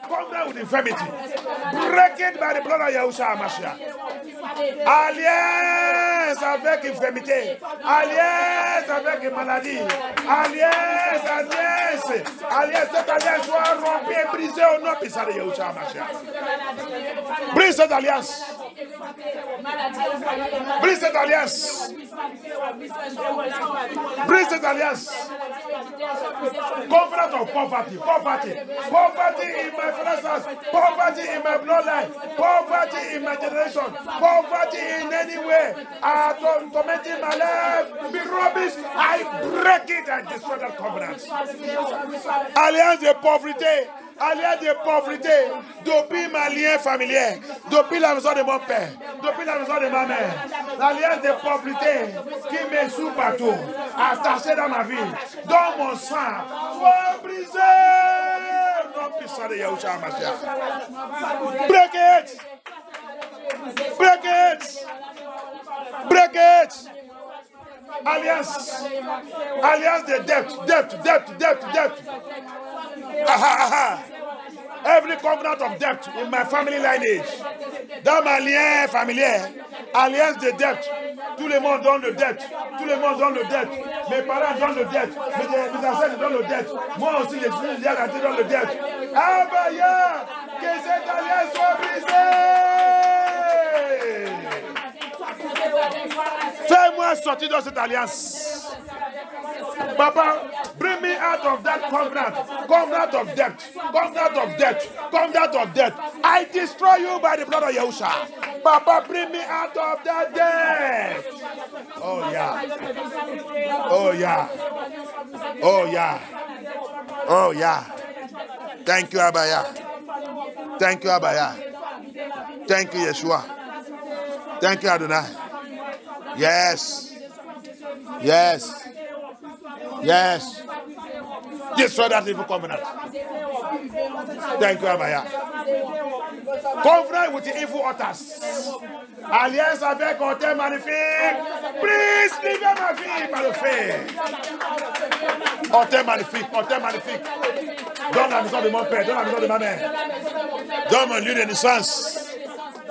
Covenant with infirmity, break it by the blood of Yahushua HaMashiach. Alliance avec infirmité, alliance avec maladie, alliance, cette alliance soit rompue et brisée au nom puissant de Yahushua HaMashiach. Brise cette alliance. Brise cette alliance. Brise cette alliance. Covenant of poverty in my finances, poverty in my bloodline, poverty in my generation, poverty in any way, tormenting my life, be rubbish. I break it and destroy that covenant. Alliance de pauvreté. Alliance de pauvreté, depuis ma lien familier, depuis la maison de mon père, depuis la maison de ma mère, l'alliance de pauvreté qui me sous partout, attachée dans ma vie, dans mon sang, soit brisée. Non puissant de Yahushua HaMashiach. Break it! Break it! Break it! Alliance de depth. Every covenant of debt in my family lineage, dans ma lien familier, alliance de dette. Tout le monde donne le dette. Tout le monde donne le dette. Mes parents donnent le dette. Mes ancêtres donnent le dette. Moi aussi, je suis déjà rentré dans le dette. Ah bah ya, que cette alliance soit brisée. Fais-moi sortir de cette alliance. Papa, bring me out of that covenant of debt. I destroy you by the blood of Yahushua. Papa, bring me out of that debt. Oh yeah. Thank you, Abaya. Thank you, Yeshua. Thank you, Adonai. Yes. Destroy that evil covenant. Thank you, Abaya. Covenant with the evil altars. Alliance avec autel magnifique. Please, libère ma vie par le feu. Autel magnifique. Dans la maison de mon père, dans la maison de ma mère. Dans mon lieu de naissance.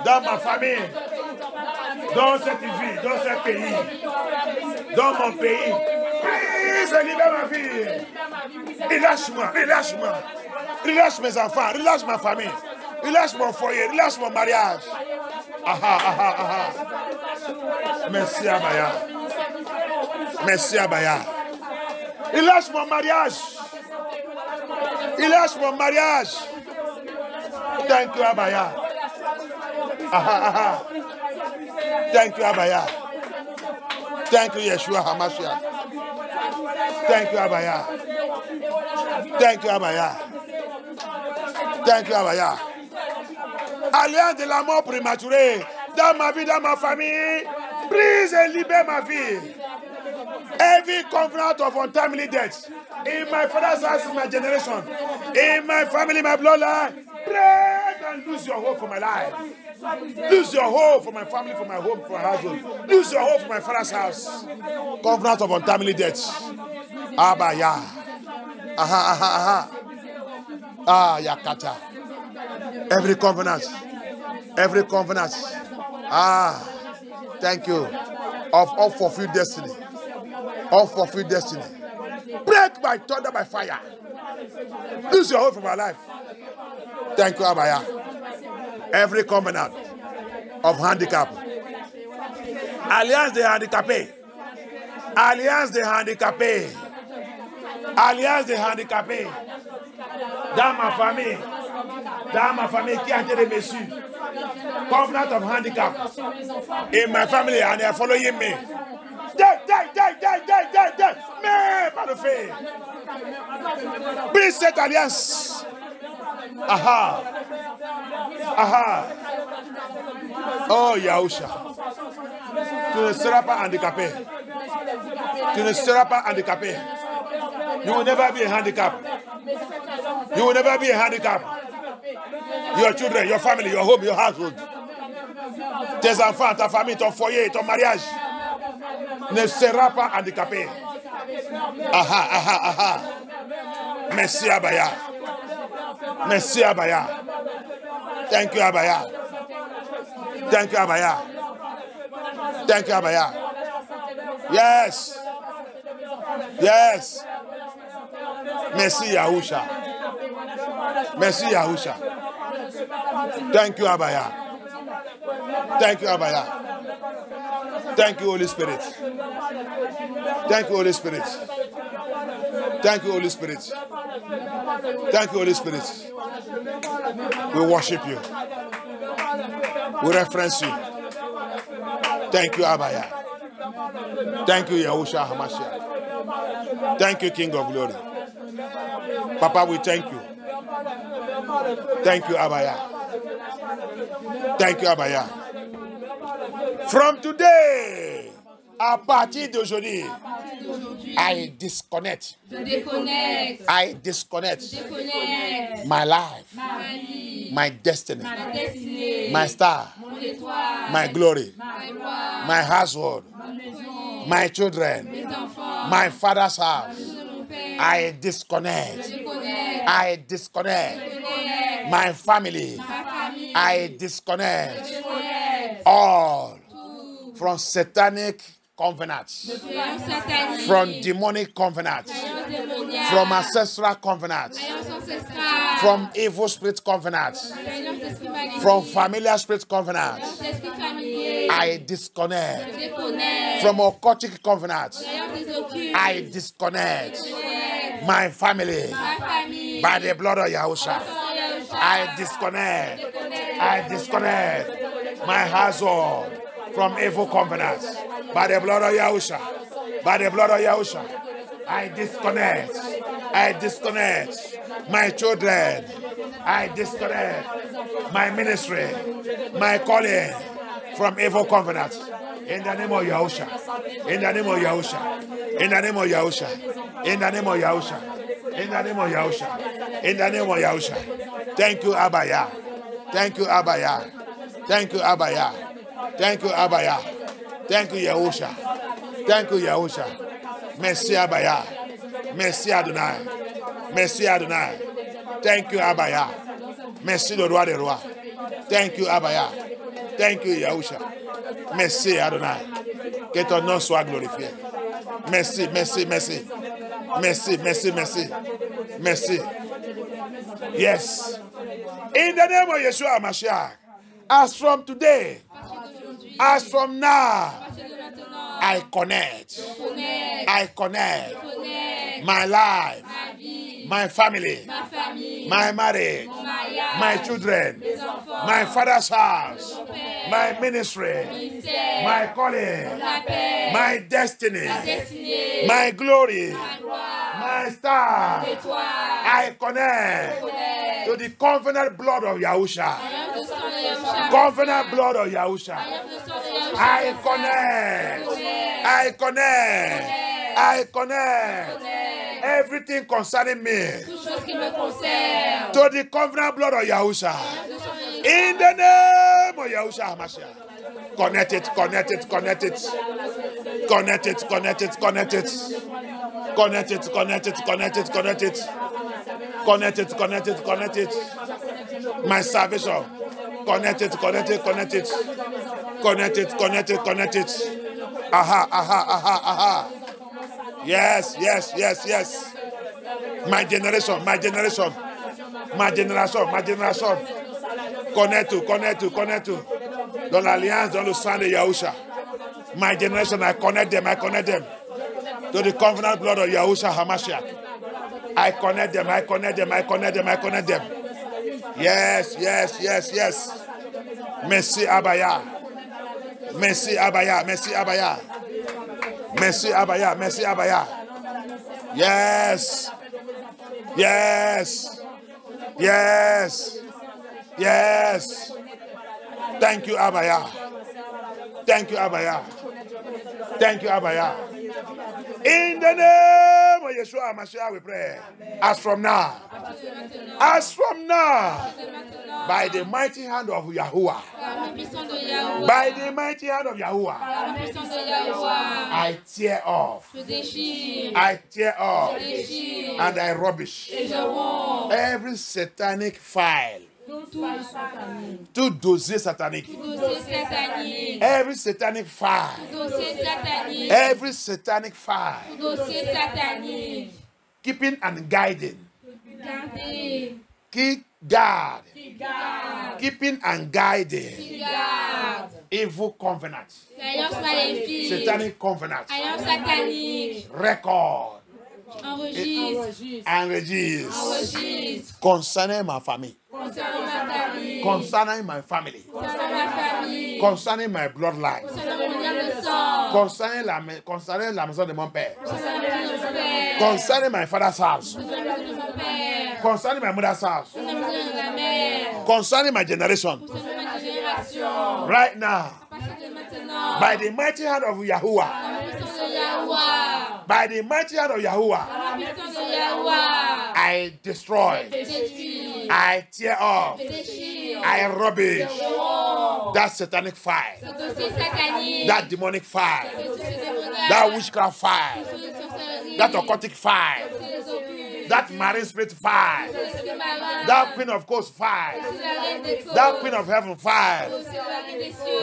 Dans ma famille. Dans cette vie, dans ce pays. Dans mon pays. Please, libère ma vie. Relâche-moi. Relâche mes enfants, relâche ma famille. Relâche mon foyer, relâche mon mariage. Merci Abaya. Relâche mon mariage. Thank you, Abaya. Thank you, Abaya. Thank you, Yeshua HaMashiach. Thank you, Abaya. Alliance de la mort prématurée dans ma vie, dans ma famille, brise et libère ma vie. Every covenant of untimely death in my father's house, in my generation, in my family, my bloodline, break and lose your hope for my life. Lose your hope for my family, for my home, for my household. Lose your hope for my father's house. Covenant of untimely death. Abaya. Yakata. Every covenant. Thank you. Of unfulfilled destiny. Break by thunder, by fire. Lose your hope for my life. Thank you, Abaya. Every covenant of handicap. Alliance des handicapés. Dans ma famille qui a été reçue. Covenant of handicap. In my family, and they are following me. Die. Mais pas de feu. Brise cette alliance. Oh Yahushua. Tu ne seras pas handicapé. You will never be a handicap. You will never be a handicap. Your children, your family, your home, your household. Tes enfants, ta famille, ton foyer, ton mariage ne sera pas handicapé. Aha, aha, aha. Merci Abaya. Merci Abaya. Thank you Abaya. Thank you Abaya. Thank you Abaya. Yes. Yes. Merci Yahusha. Merci Yahusha. Thank you Abaya. Thank you Abaya. Thank you Holy Spirit. Thank you Holy Spirit. Thank you Holy Spirit. Thank you Holy Spirit. We worship you. We reference you. Thank you Abaya. Thank you Yahusha HaMashiach. Thank you King of Glory. Papa, we thank you. Thank you Abaya. Thank you Abaya. From today, à partir d'aujourd'hui, I disconnect. I disconnect my life, my destiny, my star, my glory, my household, my children, my father's house. I disconnect. I disconnect my family. I disconnect all from satanic covenants, from demonic covenants, from ancestral covenants, from evil spirit covenants, from familiar spirit covenants. I disconnect from occultic covenants. I disconnect my family by the blood of Yahusha. I disconnect. I disconnect my household from evil covenants by the blood of Yahusha. By the blood of Yahusha. I disconnect. I disconnect my children. I disconnect my ministry, my calling from evil covenants. In the name of Yahusha. In the name of Yahusha. In the name of Yahusha. In the name of Yahusha. In the name of Yahusha. In the name of Yahusha. Thank you, Abaya. Thank you, Abaya. Thank you, Abaya. Thank you, Abaya. Thank you, Yahusha. Thank you, Yahusha. Merci, Abaya. Merci, Adonai. Merci, Adonai. Thank you, Abaya. Merci, le roi des rois. Thank you, Abaya. Thank you, Yahusha. Merci, Adonai. Que ton nom soit glorifié. Merci, merci, merci. Merci, merci, merci. Merci. Yes. In the name of Yeshua HaMashiach, as from today, as from now, I connect. I connect my life, my family, my marriage, my children, my father's house, my ministry, my calling, my destiny, my glory, my star. I connect to the covenant blood of Yahusha. Covenant blood of Yahusha. I connect. I connect. I connect everything concerning me to the covenant blood of Yahusha. In the name of Yahusha HaMashiach. Connect it, connect it, connect it. Connect it, connect it, connect it. Connect it, connect it, connect it, connect it. Connect it, connect it, connect it. My salvation. Connect it, connect it, connect it. Connect it, connect it, connect it. Aha, aha, aha, aha. Yes, yes, yes, yes. My generation, my generation. Ma génération, ma génération. Connect to, connect to, connect to. Dans l'alliance, dans le sang de Yahusha. My generation, I connect them, I connect them. To the covenant blood of Yahusha HaMashiach. I connect them, I connect them, I connect them, I connect them. Yes, yes, yes, yes. Merci Abaya. Merci Abaya, merci Abaya. Merci Abaya, merci Abaya. Yes. Yes. Yes. Yes. Thank you, Abaya. Thank you, Abaya. Thank you, Abaya. In the name of Yeshua HaMashiach we pray. As from now, by the mighty hand of Yahuwah, by the mighty hand of Yahuwah, I tear off, I tear off, and I rubbish every satanic file. Tout dossier satanique. Every satanic file. Every satanic file. Keeping and guiding. Keep guard. Keeping and guiding. Evil covenant. Satanic covenant. Record. Enregistre. Concerning my famille. Concerning my family. Concerning my bloodline. Concerning la maison de mon père. Concerning my father's house. Concerning my mother's house. Concerning my generation. Right now. By the mighty hand of Yahuwah. By the mighty hand of Yahuwah. I destroy. I tear off. I rubbish that satanic fire. That demonic fire. That witchcraft fire. That occultic fire. That marine spirit fire. That queen of coast fire. That queen of heaven fire.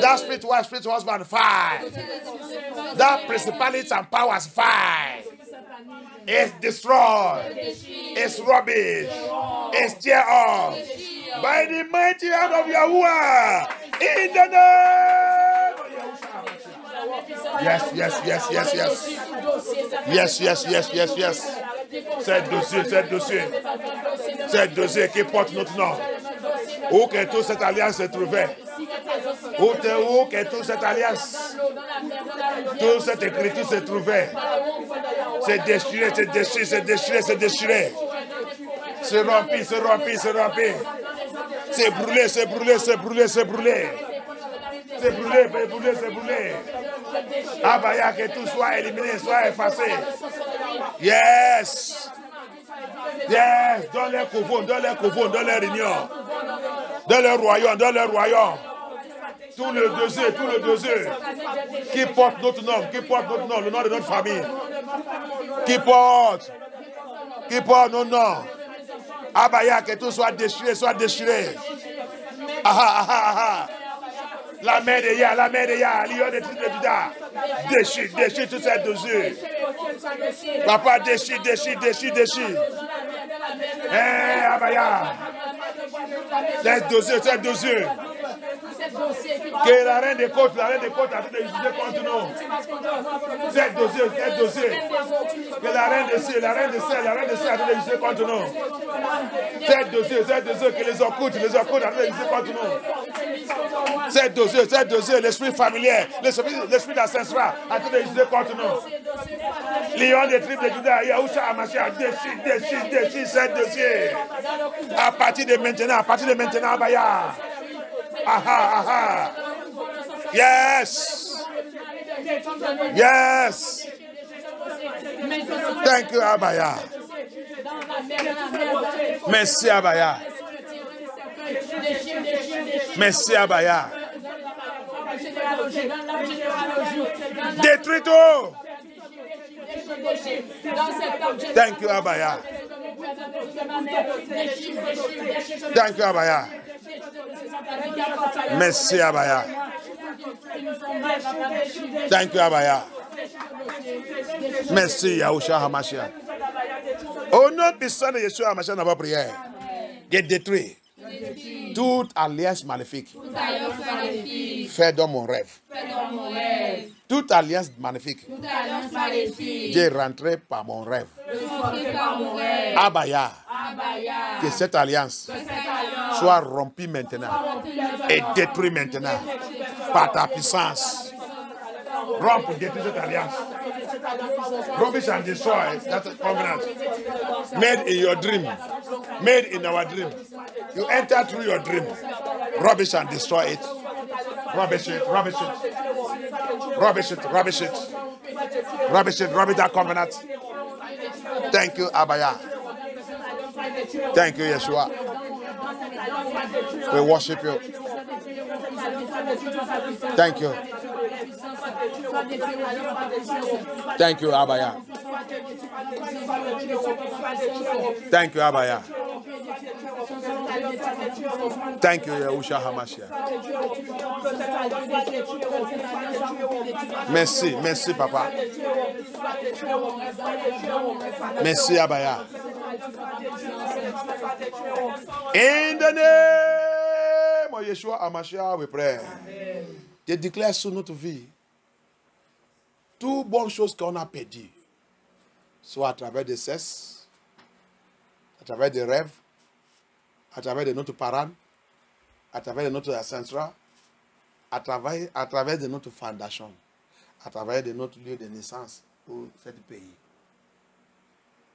That spirit wife, spirit husband fire. That principalities and powers fire. It's destroyed. It's rubbish. It's tear off. By the mighty hand of Yahuwah. In the name of Yahushua. Yes. Cette dossier qui porte notre nom. Où que toute cette alliance se trouvait. Où que toute cette alliance, toute cette écriture se trouvait. C'est déchiré. C'est rompu. C'est brûlé. C'est brûlé. Abaya, que tout soit éliminé, soit effacé. Yes. Dans les couvents, dans les réunions. Dans le royaume. Tout le dossier qui porte notre nom, le nom de notre famille. Qui porte nos noms. Abaya, que tout soit déchiré. La main de Yah, lion de tribus de Juda. Déchire tout ces dossiers. Papa, déchire. Abaya. Ces dossiers. Que la reine des côtes a tout utilisé contre nous. Ces dossiers. Que la reine de ciel a tout utilisé contre nous. Ces dossiers. Que les occultes a tout utilisé contre nous. Ces dossiers, l'esprit familier, l'esprit d'ancestral a tout utilisé contre nous. Lion des tribus de Juda, Yahushua HaMashiach, déchire ces dossiers. À partir de maintenant, Abaya. Yes. Thank you, Abaya. Merci, Abaya. Détruis tout. Thank you, Abaya. Merci, Abaya. Thank you, Abaya. Merci, Yahushua HaMashiach. Au nom puissant de Yeshua HaMashiach, notre prière, j'ai détruit toute alliance maléfique faite dans mon rêve. Toute alliance maléfique j'ai rentré par mon rêve. Abaya, que cette alliance soit rompue maintenant et détruite maintenant par ta puissance. Rompe, détruis cette alliance. Rubbish and destroy that covenant. Made in your dream. Made in our dream. You enter through your dream. Rubbish and destroy it. Rubbish it. Rubbish it, rubbish that covenant. Thank you, Abaya. Thank you, Yeshua. We worship you. Thank you. Thank you, Abaya. Thank you, Abaya. Thank you, Yahusha Hamashiach. Merci, merci, Papa. Merci, Abaya. In the name of Yeshua Hamashiach, we pray. Je déclare sur notre vie toutes bonnes choses qu'on a perdues, soit à travers des cesses, à travers des rêves, à travers de notre parents, à travers de notre ancestral, à travers de notre fondation, à travers de notre lieu de naissance pour ce pays.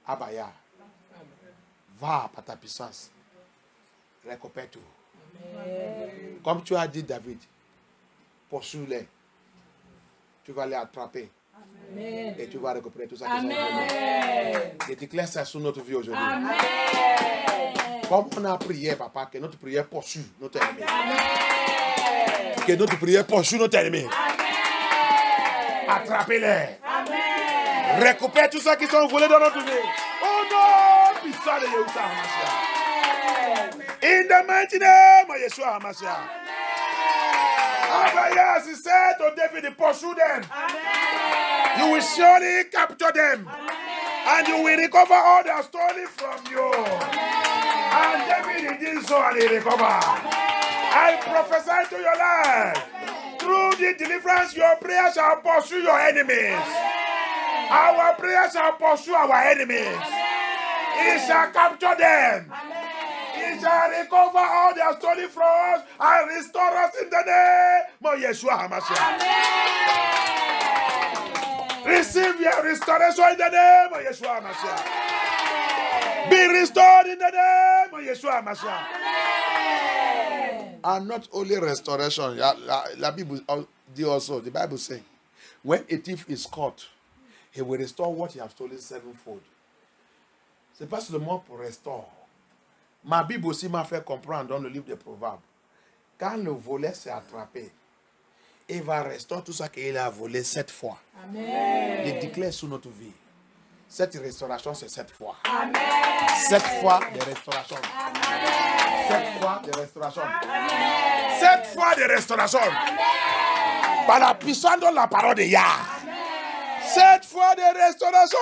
Abaya, va par ta puissance, récupère tout. Comme tu as dit David, poursuis-les, tu vas les attraper. Amen. Et tu vas récupérer tout ça qui sont fait. Et déclare ça sur notre vie aujourd'hui. Comme on a prié, papa, que notre prière poursuit notre ennemi. Que notre prière poursuit notre ennemi. Attrapez-les. Récupère tout ça qui sont volés dans notre vie. Oh non, puissant de Yeshua HaMashiach. In the mighty name of Yeshua HaMashiach. Abaya, he said to David, pursue them. Amen. You will surely capture them. Amen. And you will recover all that are stolen from you. Amen. And David did so and he recovered. I prophesy to your life. Amen. Through the deliverance, your prayer shall pursue your enemies. Amen. Our prayer shall pursue our enemies. Amen. He shall capture them. Amen. He shall recover all they are stolen from us and restore us in the name of Yeshua HaMashiach. Receive your restoration in the name of Yeshua HaMashiach. Be restored in the name of Yeshua HaMashiach. And not only restoration, the Bible do also, the Bible says, when a thief is caught, he will restore what he has stolen sevenfold. C'est pas seulement pour restaurer. Ma Bible aussi m'a fait comprendre dans le livre des Proverbes. Quand le voleur s'est attrapé, il va restaurer tout ça qu'il a volé 7 fois. Amen. Il déclare sur notre vie. Cette restauration, c'est 7 fois. Amen. 7 fois de restauration. Amen. 7 fois de restauration. Amen. 7 fois de restauration. Amen. Par la puissance de la parole de Yah. 7 fois de restauration.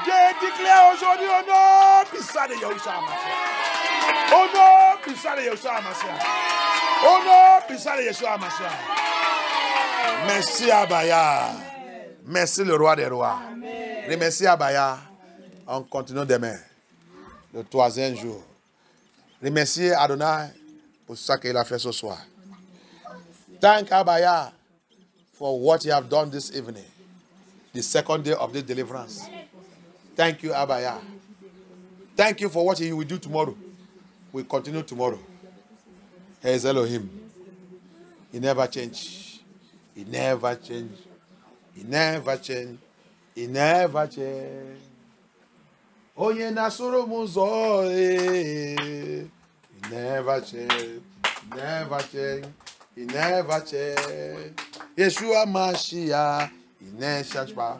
Je déclare aujourd'hui au nom puissant de Yeshua HaMashiach. Au nom puissant de Yeshua HaMashiach. Au nom puissant de Yeshua HaMashiach. Merci Abaya. Merci le roi des rois. Remercie Abaya. On continue demain, le 3e jour. Remercie Adonai pour ce qu'il a fait ce soir. Thank Abaya for what you have done this evening, the 2nd day of this deliverance. Thank you, Abaya. Thank you for what you will do tomorrow. We'll continue tomorrow. He is Elohim. He never change. He never change. He never change. He never change. Oh, ye nasuru muzo. He never change. He never change. He never change. Yeshua Mashiach. Il ne change pas.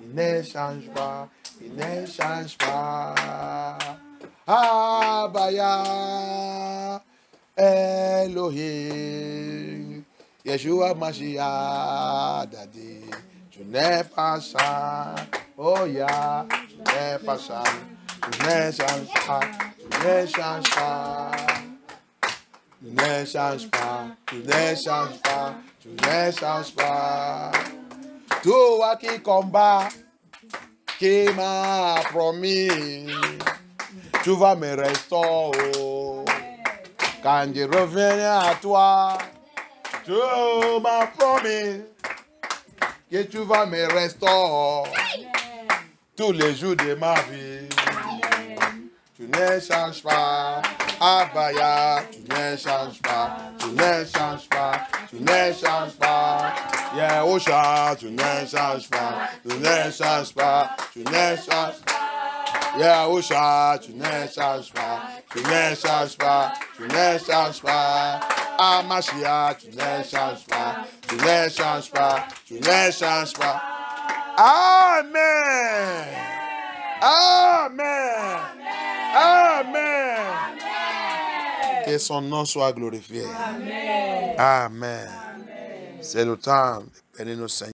Il ne change pas. Il ne change pas. Abaya Elohim. Yeshua Mashiach Daddy. Tu n'es pas ça. Oh yeah. Tu n'es pas ça. Tu ne changes pas. Tu ne changes pas. Tu ne changes pas. Tu ne changes pas. Tu ne changes pas. Toi qui combat, qui m'a promis, tu vas me restaurer. Quand je reviens à toi, tu m'as promis que tu vas me restaurer tous les jours de ma vie. Tu ne changes pas, Abaya, tu ne changes pas, tu ne changes pas, tu ne changes pas. Yahusha, tu ne changes pas, tu ne changes pas, tu ne changes pas. Yahusha, tu ne changes pas, tu ne changes pas, tu ne changes pas. Amashia, tu ne changes pas, tu ne changes pas, tu ne changes pas. Amen. Amen. Amen. Que son nom soit glorifié. Amen. C'est le temps de bénir nos Seigneurs.